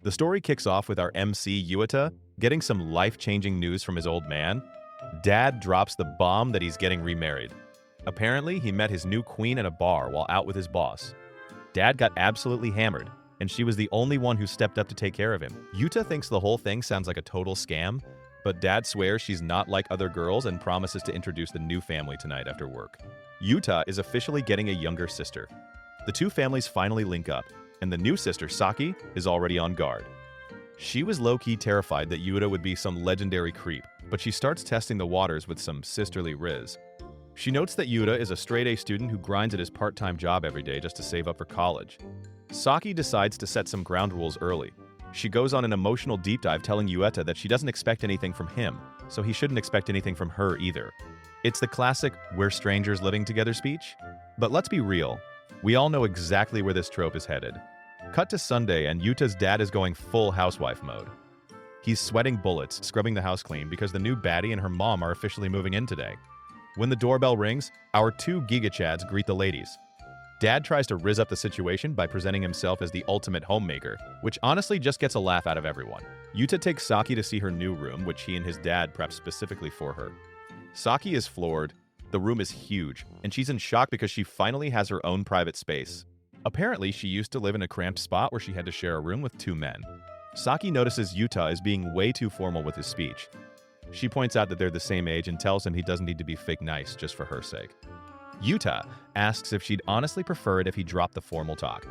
The story kicks off with our MC Yuata getting some life-changing news from his old man. Dad drops the bomb that he's getting remarried. Apparently, he met his new queen at a bar while out with his boss. Dad got absolutely hammered, and she was the only one who stepped up to take care of him. Yuta thinks the whole thing sounds like a total scam, but Dad swears she's not like other girls and promises to introduce the new family tonight after work. Yuta is officially getting a younger sister. The two families finally link up, and the new sister, Saki, is already on guard. She was low-key terrified that Yuta would be some legendary creep, but she starts testing the waters with some sisterly riz. She notes that Yuta is a straight-A student who grinds at his part-time job every day just to save up for college. Saki decides to set some ground rules early. She goes on an emotional deep dive telling Yuta that she doesn't expect anything from him, so he shouldn't expect anything from her either. It's the classic "we're strangers living together" speech. But let's be real, we all know exactly where this trope is headed. Cut to Sunday and Yuta's dad is going full housewife mode. He's sweating bullets, scrubbing the house clean because the new baddie and her mom are officially moving in today. When the doorbell rings, our two giga-chads greet the ladies. Dad tries to rizz up the situation by presenting himself as the ultimate homemaker, which honestly just gets a laugh out of everyone. Yuta takes Saki to see her new room, which he and his dad prepped specifically for her. Saki is floored. The room is huge, and she's in shock because she finally has her own private space. Apparently, she used to live in a cramped spot where she had to share a room with two men. Saki notices Yuta is being way too formal with his speech. She points out that they're the same age and tells him he doesn't need to be fake nice just for her sake. Yuta asks if she'd honestly prefer it if he dropped the formal talk.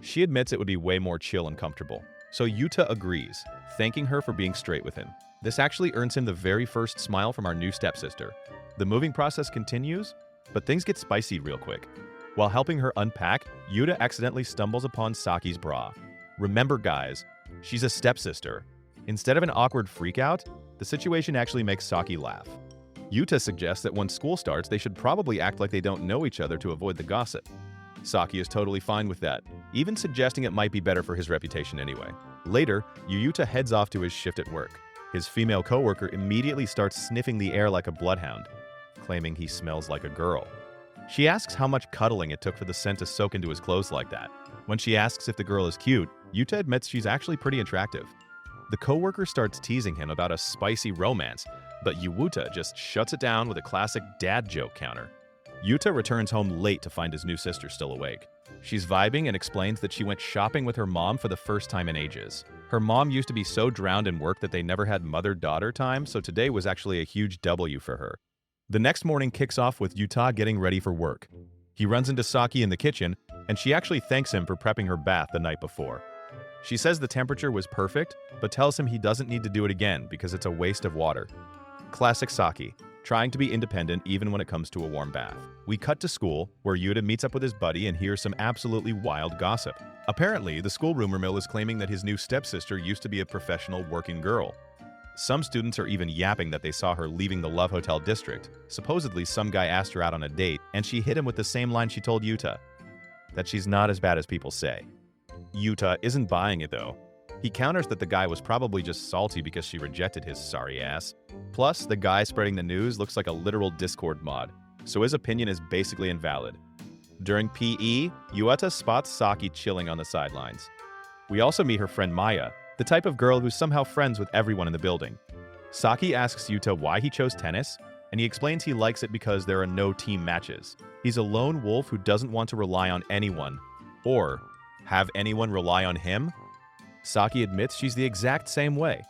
She admits it would be way more chill and comfortable, so Yuta agrees, thanking her for being straight with him. This actually earns him the very first smile from our new stepsister. The moving process continues, but things get spicy real quick. While helping her unpack, Yuta accidentally stumbles upon Saki's bra. Remember guys, she's a stepsister. Instead of an awkward freakout, the situation actually makes Saki laugh. Yuta suggests that when school starts, they should probably act like they don't know each other to avoid the gossip. Saki is totally fine with that, even suggesting it might be better for his reputation anyway. Later, Yuta heads off to his shift at work. His female coworker immediately starts sniffing the air like a bloodhound, claiming he smells like a girl. She asks how much cuddling it took for the scent to soak into his clothes like that. When she asks if the girl is cute, Yuta admits she's actually pretty attractive. The coworker starts teasing him about a spicy romance, but Yuta just shuts it down with a classic dad joke counter. Yuta returns home late to find his new sister still awake. She's vibing and explains that she went shopping with her mom for the first time in ages. Her mom used to be so drowned in work that they never had mother-daughter time, so today was actually a huge W for her. The next morning kicks off with Yuta getting ready for work. He runs into Saki in the kitchen, and she actually thanks him for prepping her bath the night before. She says the temperature was perfect, but tells him he doesn't need to do it again because it's a waste of water. Classic Saki, trying to be independent even when it comes to a warm bath. We cut to school, where Yuta meets up with his buddy and hears some absolutely wild gossip. Apparently, the school rumor mill is claiming that his new stepsister used to be a professional working girl. Some students are even yapping that they saw her leaving the Love Hotel district. Supposedly, some guy asked her out on a date, and she hit him with the same line she told Yuta, that she's not as bad as people say. Yuta isn't buying it though. He counters that the guy was probably just salty because she rejected his sorry ass. Plus, the guy spreading the news looks like a literal Discord mod, so his opinion is basically invalid. During PE, Yuta spots Saki chilling on the sidelines. We also meet her friend Maya, the type of girl who's somehow friends with everyone in the building. Saki asks Yuta why he chose tennis, and he explains he likes it because there are no team matches. He's a lone wolf who doesn't want to rely on anyone, or have anyone rely on him? Saki admits she's the exact same way.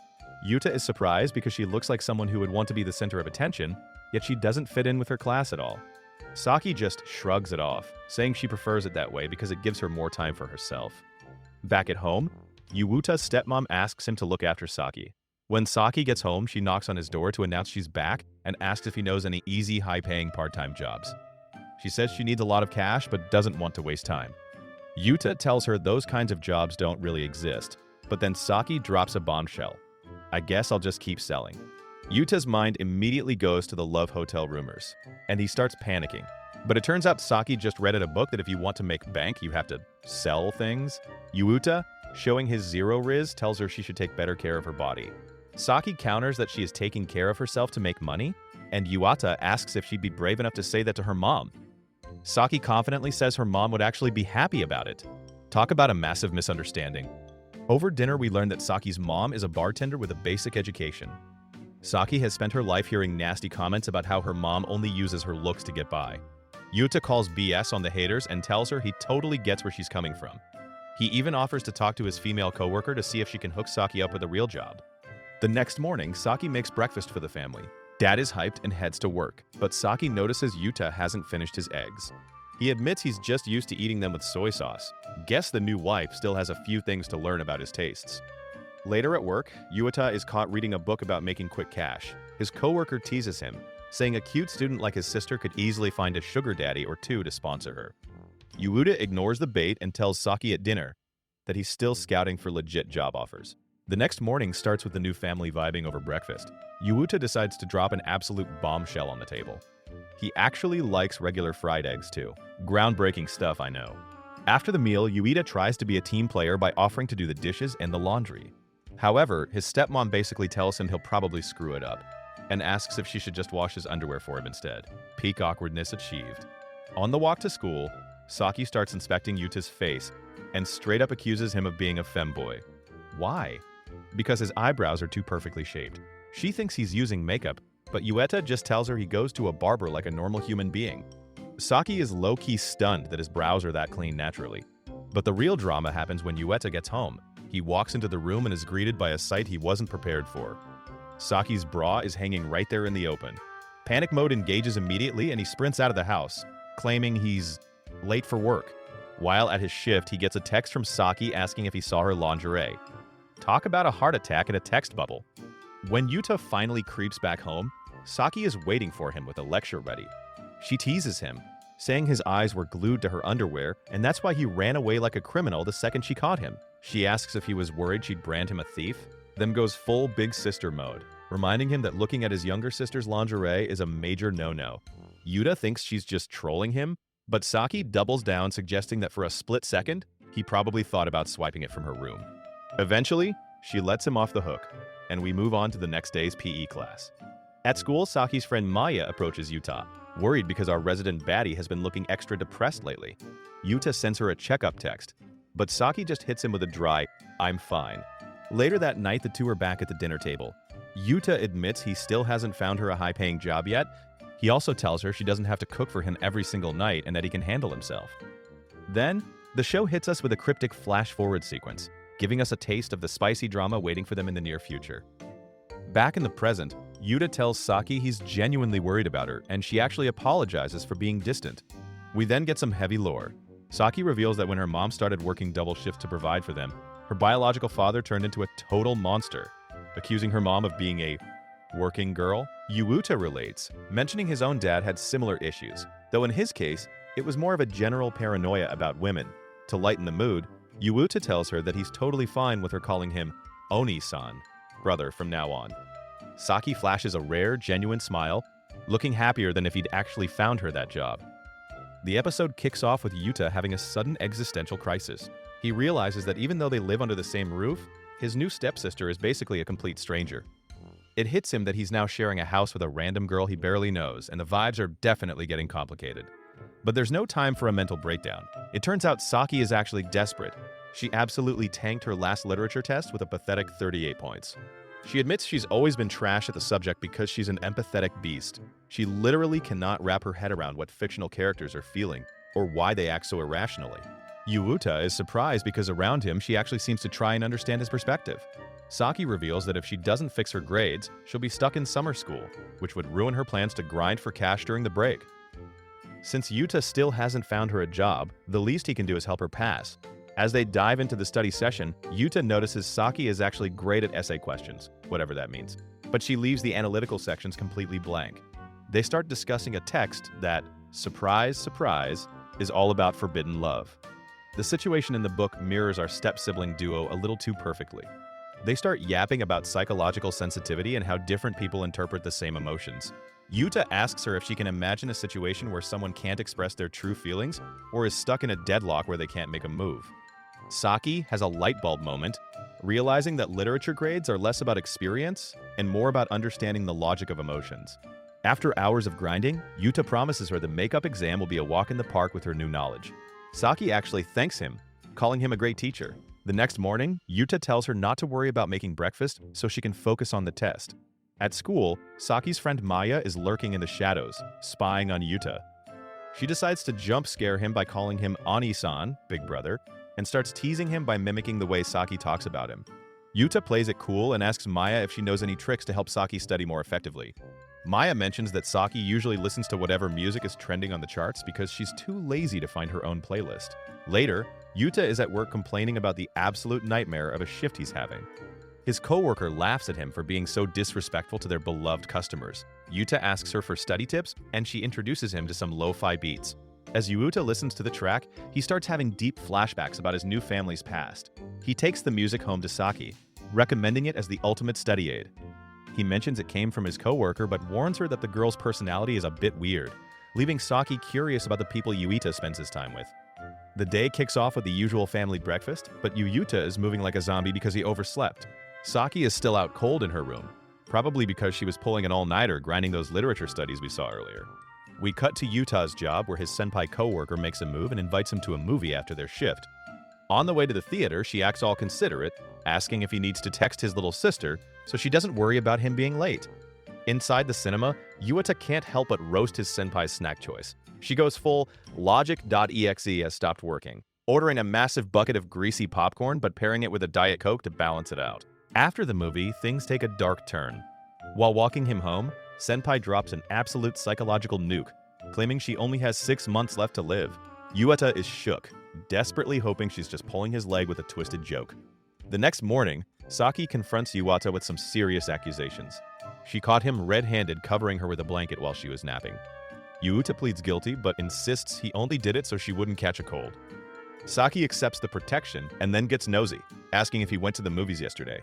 Yuta is surprised because she looks like someone who would want to be the center of attention, yet she doesn't fit in with her class at all. Saki just shrugs it off, saying she prefers it that way because it gives her more time for herself. Back at home, Yuuta's stepmom asks him to look after Saki. When Saki gets home, she knocks on his door to announce she's back and asks if he knows any easy, high-paying part-time jobs. She says she needs a lot of cash but doesn't want to waste time. Yuta tells her those kinds of jobs don't really exist, but then Saki drops a bombshell. I guess I'll just keep selling. Yuta's mind immediately goes to the Love Hotel rumors, and he starts panicking. But it turns out Saki just read in a book that if you want to make bank, you have to sell things. Yuta, showing his zero riz, tells her she should take better care of her body. Saki counters that she is taking care of herself to make money, and Yuata asks if she'd be brave enough to say that to her mom. Saki confidently says her mom would actually be happy about it. Talk about a massive misunderstanding. Over dinner, we learn that Saki's mom is a bartender with a basic education. Saki has spent her life hearing nasty comments about how her mom only uses her looks to get by. Yuta calls BS on the haters and tells her he totally gets where she's coming from. He even offers to talk to his female coworker to see if she can hook Saki up with a real job. The next morning, Saki makes breakfast for the family. Dad is hyped and heads to work, but Saki notices Yuta hasn't finished his eggs. He admits he's just used to eating them with soy sauce. Guess the new wife still has a few things to learn about his tastes. Later at work, Yuta is caught reading a book about making quick cash. His coworker teases him, saying a cute student like his sister could easily find a sugar daddy or two to sponsor her. Yuta ignores the bait and tells Saki at dinner that he's still scouting for legit job offers. The next morning starts with the new family vibing over breakfast. Yuta decides to drop an absolute bombshell on the table. He actually likes regular fried eggs too. Groundbreaking stuff, I know. After the meal, Yuta tries to be a team player by offering to do the dishes and the laundry. However, his stepmom basically tells him he'll probably screw it up and asks if she should just wash his underwear for him instead. Peak awkwardness achieved. On the walk to school, Saki starts inspecting Yuta's face and straight up accuses him of being a femboy. Why? Because his eyebrows are too perfectly shaped. She thinks he's using makeup, but Yuta just tells her he goes to a barber like a normal human being. Saki is low-key stunned that his brows are that clean naturally. But the real drama happens when Yuta gets home. He walks into the room and is greeted by a sight he wasn't prepared for. Saki's bra is hanging right there in the open. Panic mode engages immediately and he sprints out of the house, claiming he's late for work. While at his shift, he gets a text from Saki asking if he saw her lingerie. Talk about a heart attack in a text bubble. When Yuta finally creeps back home, Saki is waiting for him with a lecture ready. She teases him, saying his eyes were glued to her underwear and that's why he ran away like a criminal the second she caught him. She asks if he was worried she'd brand him a thief, then goes full big sister mode, reminding him that looking at his younger sister's lingerie is a major no-no. Yuta thinks she's just trolling him, but Saki doubles down, suggesting that for a split second, he probably thought about swiping it from her room. Eventually, she lets him off the hook, and we move on to the next day's PE class. At school, Saki's friend Maya approaches Yuta, worried because our resident baddie has been looking extra depressed lately. Yuta sends her a checkup text, but Saki just hits him with a dry, "I'm fine." Later that night, the two are back at the dinner table. Yuta admits he still hasn't found her a high-paying job yet. He also tells her she doesn't have to cook for him every single night and that he can handle himself. Then, the show hits us with a cryptic flash-forward sequence, giving us a taste of the spicy drama waiting for them in the near future. Back in the present, Yuta tells Saki he's genuinely worried about her, and she actually apologizes for being distant. We then get some heavy lore. Saki reveals that when her mom started working double shifts to provide for them, her biological father turned into a total monster, accusing her mom of being a working girl. Yuta relates, mentioning his own dad had similar issues, though in his case, it was more of a general paranoia about women. To lighten the mood, Yuta tells her that he's totally fine with her calling him Oni-san, brother, from now on. Saki flashes a rare, genuine smile, looking happier than if he'd actually found her that job. The episode kicks off with Yuta having a sudden existential crisis. He realizes that even though they live under the same roof, his new stepsister is basically a complete stranger. It hits him that he's now sharing a house with a random girl he barely knows, and the vibes are definitely getting complicated. But there's no time for a mental breakdown. It turns out Saki is actually desperate. She absolutely tanked her last literature test with a pathetic 38 points. She admits she's always been trash at the subject because she's an empathetic beast. She literally cannot wrap her head around what fictional characters are feeling, or why they act so irrationally. Yuta is surprised because around him she actually seems to try and understand his perspective. Saki reveals that if she doesn't fix her grades, she'll be stuck in summer school, which would ruin her plans to grind for cash during the break. Since Yuta still hasn't found her a job, the least he can do is help her pass. As they dive into the study session, Yuta notices Saki is actually great at essay questions, whatever that means, but she leaves the analytical sections completely blank. They start discussing a text that, surprise, surprise, is all about forbidden love. The situation in the book mirrors our step-sibling duo a little too perfectly. They start yapping about psychological sensitivity and how different people interpret the same emotions. Yuta asks her if she can imagine a situation where someone can't express their true feelings or is stuck in a deadlock where they can't make a move. Saki has a light bulb moment, realizing that literature grades are less about experience and more about understanding the logic of emotions. After hours of grinding, Yuta promises her the makeup exam will be a walk in the park with her new knowledge. Saki actually thanks him, calling him a great teacher. The next morning, Yuta tells her not to worry about making breakfast so she can focus on the test. At school, Saki's friend Maya is lurking in the shadows, spying on Yuta. She decides to jump scare him by calling him Ani-san, big brother, and starts teasing him by mimicking the way Saki talks about him. Yuta plays it cool and asks Maya if she knows any tricks to help Saki study more effectively. Maya mentions that Saki usually listens to whatever music is trending on the charts because she's too lazy to find her own playlist. Later, Yuta is at work complaining about the absolute nightmare of a shift he's having. His coworker laughs at him for being so disrespectful to their beloved customers. Yuta asks her for study tips, and she introduces him to some lo-fi beats. As Yuta listens to the track, he starts having deep flashbacks about his new family's past. He takes the music home to Saki, recommending it as the ultimate study aid. He mentions it came from his coworker, but warns her that the girl's personality is a bit weird, leaving Saki curious about the people Yuta spends his time with. The day kicks off with the usual family breakfast, but Yuta is moving like a zombie because he overslept. Saki is still out cold in her room, probably because she was pulling an all-nighter grinding those literature studies we saw earlier. We cut to Yuta's job where his senpai coworker makes a move and invites him to a movie after their shift. On the way to the theater, she acts all considerate, asking if he needs to text his little sister so she doesn't worry about him being late. Inside the cinema, Yuta can't help but roast his senpai's snack choice. She goes full logic.exe has stopped working, ordering a massive bucket of greasy popcorn but pairing it with a Diet Coke to balance it out. After the movie, things take a dark turn. While walking him home, Senpai drops an absolute psychological nuke, claiming she only has 6 months left to live. Yuta is shook, desperately hoping she's just pulling his leg with a twisted joke. The next morning, Saki confronts Yuta with some serious accusations. She caught him red-handed covering her with a blanket while she was napping. Yuta pleads guilty, but insists he only did it so she wouldn't catch a cold. Saki accepts the protection and then gets nosy, asking if he went to the movies yesterday.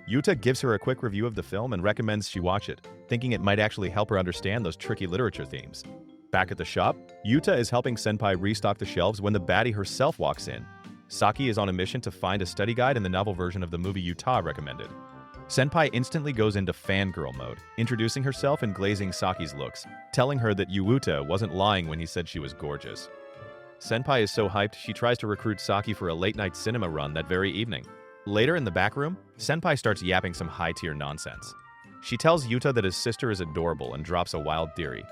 Yuta gives her a quick review of the film and recommends she watch it, thinking it might actually help her understand those tricky literature themes. Back at the shop, Yuta is helping Senpai restock the shelves when the baddie herself walks in. Saki is on a mission to find a study guide in the novel version of the movie Yuta recommended. Senpai instantly goes into fangirl mode, introducing herself and glazing Saki's looks, telling her that Yuta wasn't lying when he said she was gorgeous. Senpai is so hyped she tries to recruit Saki for a late-night cinema run that very evening. Later in the back room, Senpai starts yapping some high-tier nonsense. She tells Yuta that his sister is adorable and drops a wild theory.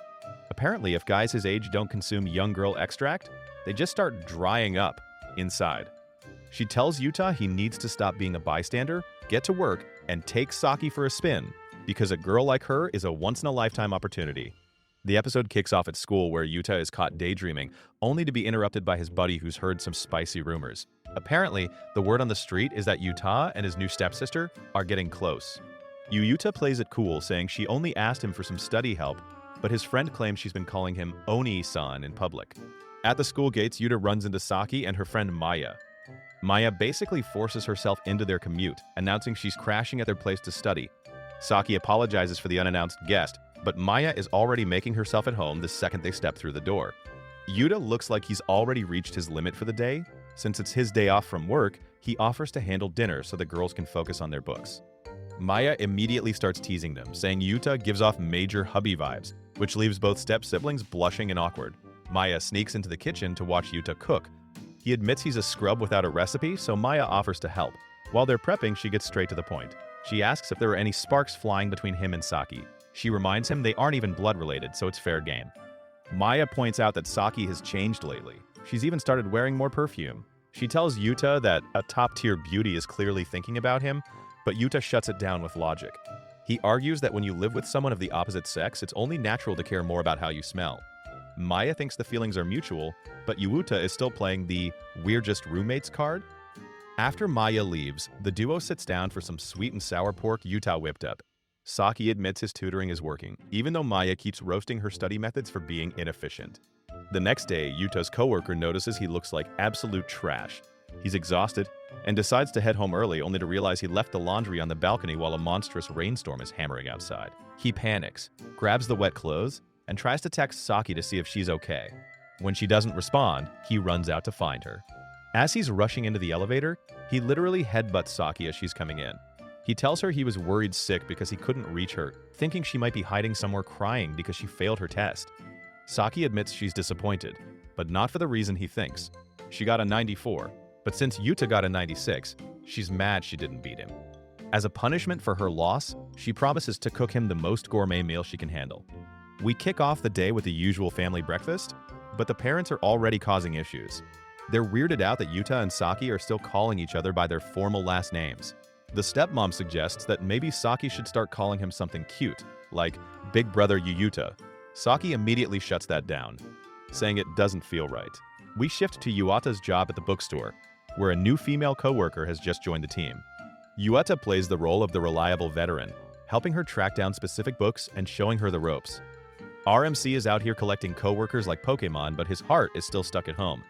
Apparently, if guys his age don't consume young girl extract, they just start drying up inside. She tells Yuta he needs to stop being a bystander, get to work, and take Saki for a spin, because a girl like her is a once-in-a-lifetime opportunity. The episode kicks off at school where Yuta is caught daydreaming, only to be interrupted by his buddy who's heard some spicy rumors. Apparently, the word on the street is that Yuta and his new stepsister are getting close. Yuta plays it cool, saying she only asked him for some study help, but his friend claims she's been calling him Oni-san in public. At the school gates, Yuta runs into Saki and her friend Maya. Maya basically forces herself into their commute, announcing she's crashing at their place to study. Saki apologizes for the unannounced guest, but Maya is already making herself at home the second they step through the door. Yuta looks like he's already reached his limit for the day. Since it's his day off from work, he offers to handle dinner so the girls can focus on their books. Maya immediately starts teasing them, saying Yuta gives off major hubby vibes, which leaves both step-siblings blushing and awkward. Maya sneaks into the kitchen to watch Yuta cook. He admits he's a scrub without a recipe, so Maya offers to help. While they're prepping, she gets straight to the point. She asks if there are any sparks flying between him and Saki. She reminds him they aren't even blood-related, so it's fair game. Maya points out that Saki has changed lately. She's even started wearing more perfume. She tells Yuta that a top-tier beauty is clearly thinking about him, but Yuta shuts it down with logic. He argues that when you live with someone of the opposite sex, it's only natural to care more about how you smell. Maya thinks the feelings are mutual, but Yuta is still playing the "we're just roommates" card. After Maya leaves, the duo sits down for some sweet and sour pork Yuta whipped up. Saki admits his tutoring is working, even though Maya keeps roasting her study methods for being inefficient. The next day, Yuta's coworker notices he looks like absolute trash. He's exhausted and decides to head home early, only to realize he left the laundry on the balcony while a monstrous rainstorm is hammering outside. He panics, grabs the wet clothes, and tries to text Saki to see if she's okay. When she doesn't respond, he runs out to find her. As he's rushing into the elevator, he literally headbutts Saki as she's coming in. He tells her he was worried sick because he couldn't reach her, thinking she might be hiding somewhere crying because she failed her test. Saki admits she's disappointed, but not for the reason he thinks. She got a 94, But since Yuta got a 96, she's mad she didn't beat him. As a punishment for her loss, she promises to cook him the most gourmet meal she can handle. We kick off the day with the usual family breakfast, but the parents are already causing issues. They're weirded out that Yuta and Saki are still calling each other by their formal last names. The stepmom suggests that maybe Saki should start calling him something cute, like Big Brother Yuta. Saki immediately shuts that down, saying it doesn't feel right. We shift to Yuata's job at the bookstore, where a new female coworker has just joined the team. Yuata plays the role of the reliable veteran, helping her track down specific books and showing her the ropes. RMC is out here collecting coworkers like Pokemon, but his heart is still stuck at home.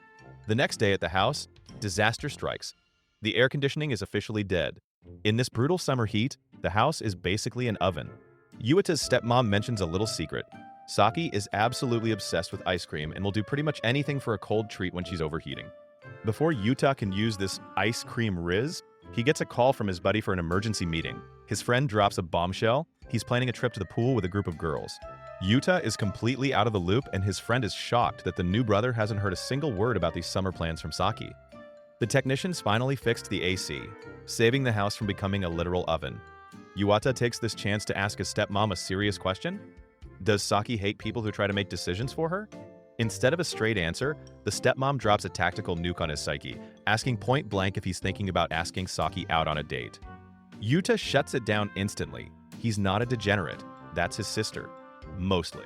The next day at the house, disaster strikes. The air conditioning is officially dead. In this brutal summer heat, the house is basically an oven. Yuata's stepmom mentions a little secret. Saki is absolutely obsessed with ice cream and will do pretty much anything for a cold treat when she's overheating. Before Yuta can use this ice cream riz, he gets a call from his buddy for an emergency meeting. His friend drops a bombshell. He's planning a trip to the pool with a group of girls. Yuta is completely out of the loop, and his friend is shocked that the new brother hasn't heard a single word about these summer plans from Saki. The technicians finally fixed the AC, saving the house from becoming a literal oven. Yuata takes this chance to ask his stepmom a serious question. Does Saki hate people who try to make decisions for her? Instead of a straight answer, the stepmom drops a tactical nuke on his psyche, asking point blank if he's thinking about asking Saki out on a date. Yuta shuts it down instantly. He's not a degenerate. That's his sister. Mostly.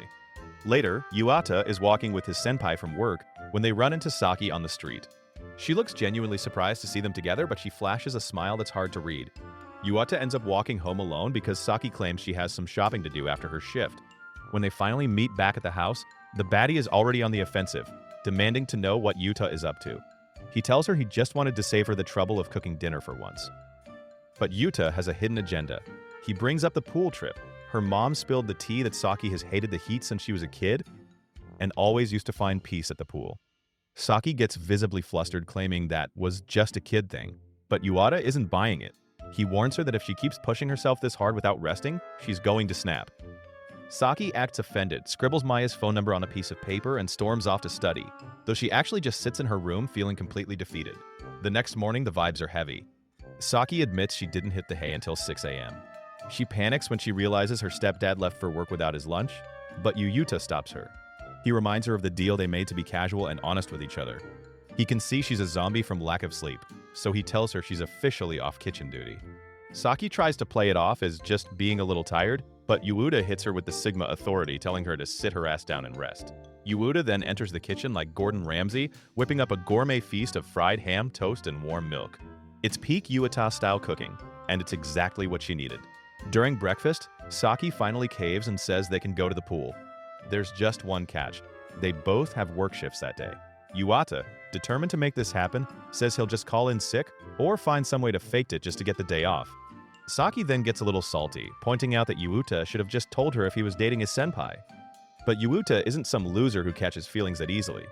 Later, Yuata is walking with his senpai from work when they run into Saki on the street. She looks genuinely surprised to see them together, but she flashes a smile that's hard to read. Yuata ends up walking home alone because Saki claims she has some shopping to do after her shift. When they finally meet back at the house, the baddie is already on the offensive, demanding to know what Yuta is up to. He tells her he just wanted to save her the trouble of cooking dinner for once. But Yuta has a hidden agenda. He brings up the pool trip. Her mom spilled the tea that Saki has hated the heat since she was a kid and always used to find peace at the pool. Saki gets visibly flustered, claiming that was just a kid thing, but Yuata isn't buying it. He warns her that if she keeps pushing herself this hard without resting, she's going to snap. Saki acts offended, scribbles Maya's phone number on a piece of paper, and storms off to study, though she actually just sits in her room feeling completely defeated. The next morning, the vibes are heavy. Saki admits she didn't hit the hay until 6 a.m. She panics when she realizes her stepdad left for work without his lunch, but Yuta stops her. He reminds her of the deal they made to be casual and honest with each other. He can see she's a zombie from lack of sleep, so he tells her she's officially off kitchen duty. Saki tries to play it off as just being a little tired, but Yuta hits her with the Sigma authority, telling her to sit her ass down and rest. Yuta then enters the kitchen like Gordon Ramsay, whipping up a gourmet feast of fried ham, toast, and warm milk. It's peak Yuta-style cooking, and it's exactly what she needed. During breakfast, Saki finally caves and says they can go to the pool. There's just one catch. They both have work shifts that day. Yuta, determined to make this happen, says he'll just call in sick or find some way to fake it just to get the day off. Saki then gets a little salty, pointing out that Yuta should have just told her if he was dating his senpai. But Yuta isn't some loser who catches feelings that easily.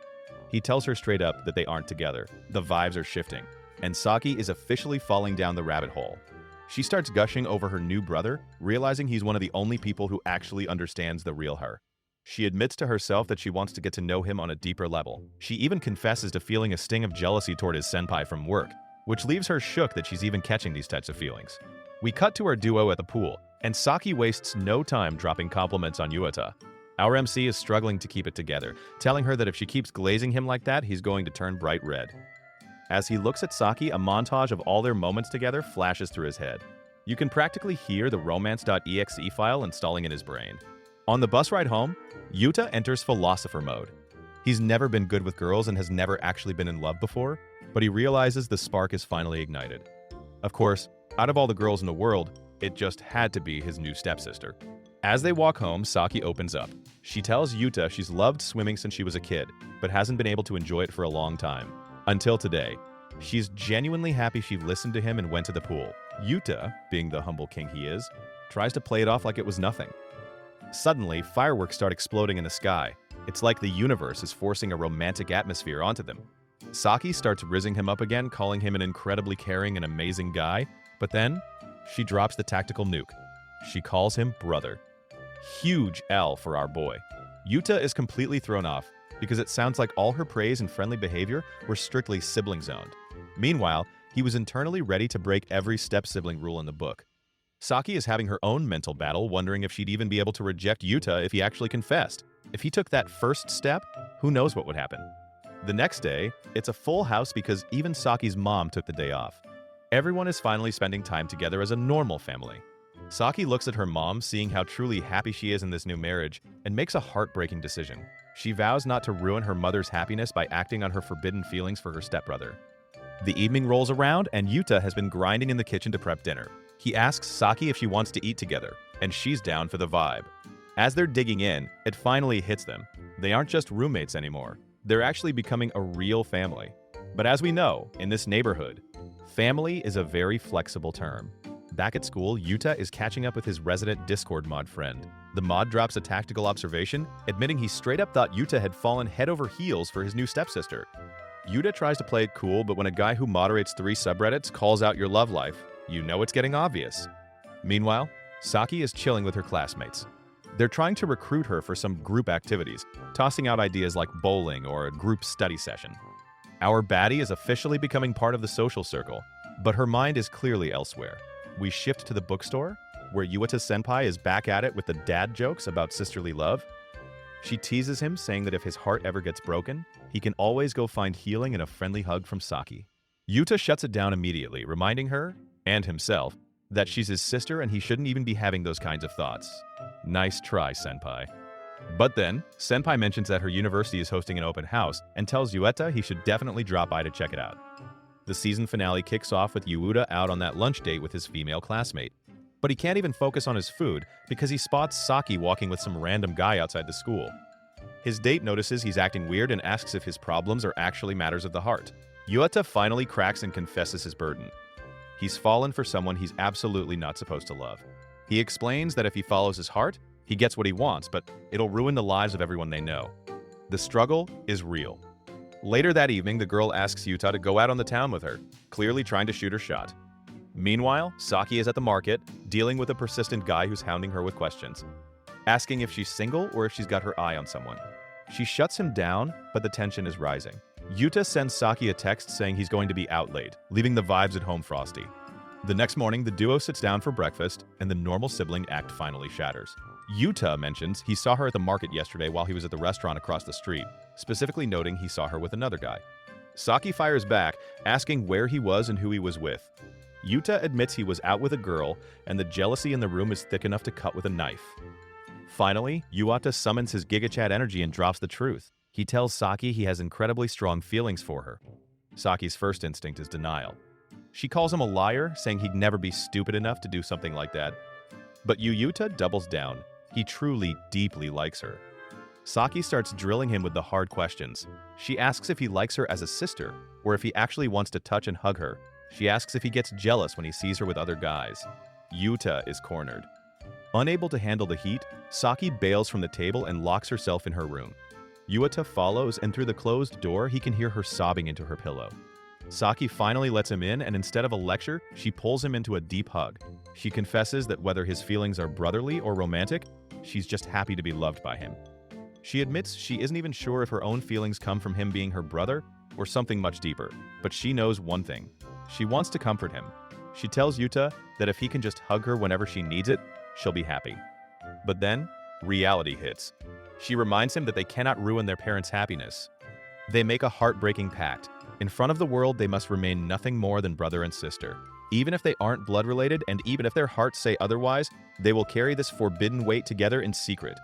He tells her straight up that they aren't together. The vibes are shifting, and Saki is officially falling down the rabbit hole. She starts gushing over her new brother, realizing he's one of the only people who actually understands the real her. She admits to herself that she wants to get to know him on a deeper level. She even confesses to feeling a sting of jealousy toward his senpai from work, which leaves her shook that she's even catching these types of feelings. We cut to our duo at the pool, and Saki wastes no time dropping compliments on Yuta. Our MC is struggling to keep it together, telling her that if she keeps glazing him like that, he's going to turn bright red. As he looks at Saki, a montage of all their moments together flashes through his head. You can practically hear the romance.exe file installing in his brain. On the bus ride home, Yuta enters philosopher mode. He's never been good with girls and has never actually been in love before, but he realizes the spark is finally ignited. Of course, out of all the girls in the world, it just had to be his new stepsister. As they walk home, Saki opens up. She tells Yuta she's loved swimming since she was a kid, but hasn't been able to enjoy it for a long time. Until today. She's genuinely happy she listened to him and went to the pool. Yuta, being the humble king he is, tries to play it off like it was nothing. Suddenly, fireworks start exploding in the sky. It's like the universe is forcing a romantic atmosphere onto them. Saki starts rizzing him up again, calling him an incredibly caring and amazing guy, but then she drops the tactical nuke. She calls him brother. Huge L for our boy. Yuta is completely thrown off because it sounds like all her praise and friendly behavior were strictly sibling zoned. Meanwhile, he was internally ready to break every step-sibling rule in the book. Saki is having her own mental battle, wondering if she'd even be able to reject Yuta if he actually confessed. If he took that first step, who knows what would happen. The next day, it's a full house because even Saki's mom took the day off. Everyone is finally spending time together as a normal family. Saki looks at her mom, seeing how truly happy she is in this new marriage, and makes a heartbreaking decision. She vows not to ruin her mother's happiness by acting on her forbidden feelings for her stepbrother. The evening rolls around, and Yuta has been grinding in the kitchen to prep dinner. He asks Saki if she wants to eat together, and she's down for the vibe. As they're digging in, it finally hits them. They aren't just roommates anymore. They're actually becoming a real family. But as we know, in this neighborhood, family is a very flexible term. Back at school, Yuta is catching up with his resident Discord mod friend. The mod drops a tactical observation, admitting he straight up thought Yuta had fallen head over heels for his new stepsister. Yuta tries to play it cool, but when a guy who moderates 3 subreddits calls out your love life, you know it's getting obvious. Meanwhile, Saki is chilling with her classmates. They're trying to recruit her for some group activities, tossing out ideas like bowling or a group study session. Our baddie is officially becoming part of the social circle, but her mind is clearly elsewhere. We shift to the bookstore, where Yuta senpai is back at it with the dad jokes about sisterly love. She teases him, saying that if his heart ever gets broken, he can always go find healing in a friendly hug from Saki. Yuta shuts it down immediately, reminding her, and himself, that she's his sister and he shouldn't even be having those kinds of thoughts. Nice try, senpai. But then, senpai mentions that her university is hosting an open house and tells Yuta he should definitely drop by to check it out. The season finale kicks off with Yuta out on that lunch date with his female classmate. But he can't even focus on his food because he spots Saki walking with some random guy outside the school. His date notices he's acting weird and asks if his problems are actually matters of the heart. Yuta finally cracks and confesses his burden. He's fallen for someone he's absolutely not supposed to love. He explains that if he follows his heart, he gets what he wants, but it'll ruin the lives of everyone they know. The struggle is real. Later that evening, the girl asks Yuta to go out on the town with her, clearly trying to shoot her shot. Meanwhile, Saki is at the market, dealing with a persistent guy who's hounding her with questions, asking if she's single or if she's got her eye on someone. She shuts him down, but the tension is rising. Yuta sends Saki a text saying he's going to be out late, leaving the vibes at home frosty. The next morning, the duo sits down for breakfast, and the normal sibling act finally shatters. Yuta mentions he saw her at the market yesterday while he was at the restaurant across the street, specifically noting he saw her with another guy. Saki fires back, asking where he was and who he was with. Yuta admits he was out with a girl, and the jealousy in the room is thick enough to cut with a knife. Finally, Yuta summons his GigaChat energy and drops the truth. He tells Saki he has incredibly strong feelings for her. Saki's first instinct is denial. She calls him a liar, saying he'd never be stupid enough to do something like that. But Yuta doubles down. He truly, deeply likes her. Saki starts drilling him with the hard questions. She asks if he likes her as a sister, or if he actually wants to touch and hug her. She asks if he gets jealous when he sees her with other guys. Yuta is cornered. Unable to handle the heat, Saki bails from the table and locks herself in her room. Yuta follows, and through the closed door, he can hear her sobbing into her pillow. Saki finally lets him in, and instead of a lecture, she pulls him into a deep hug. She confesses that whether his feelings are brotherly or romantic, she's just happy to be loved by him. She admits she isn't even sure if her own feelings come from him being her brother or something much deeper, but she knows one thing. She wants to comfort him. She tells Yuta that if he can just hug her whenever she needs it, she'll be happy. But then, reality hits. She reminds him that they cannot ruin their parents' happiness. They make a heartbreaking pact. In front of the world, they must remain nothing more than brother and sister. Even if they aren't blood-related, and even if their hearts say otherwise, they will carry this forbidden weight together in secret.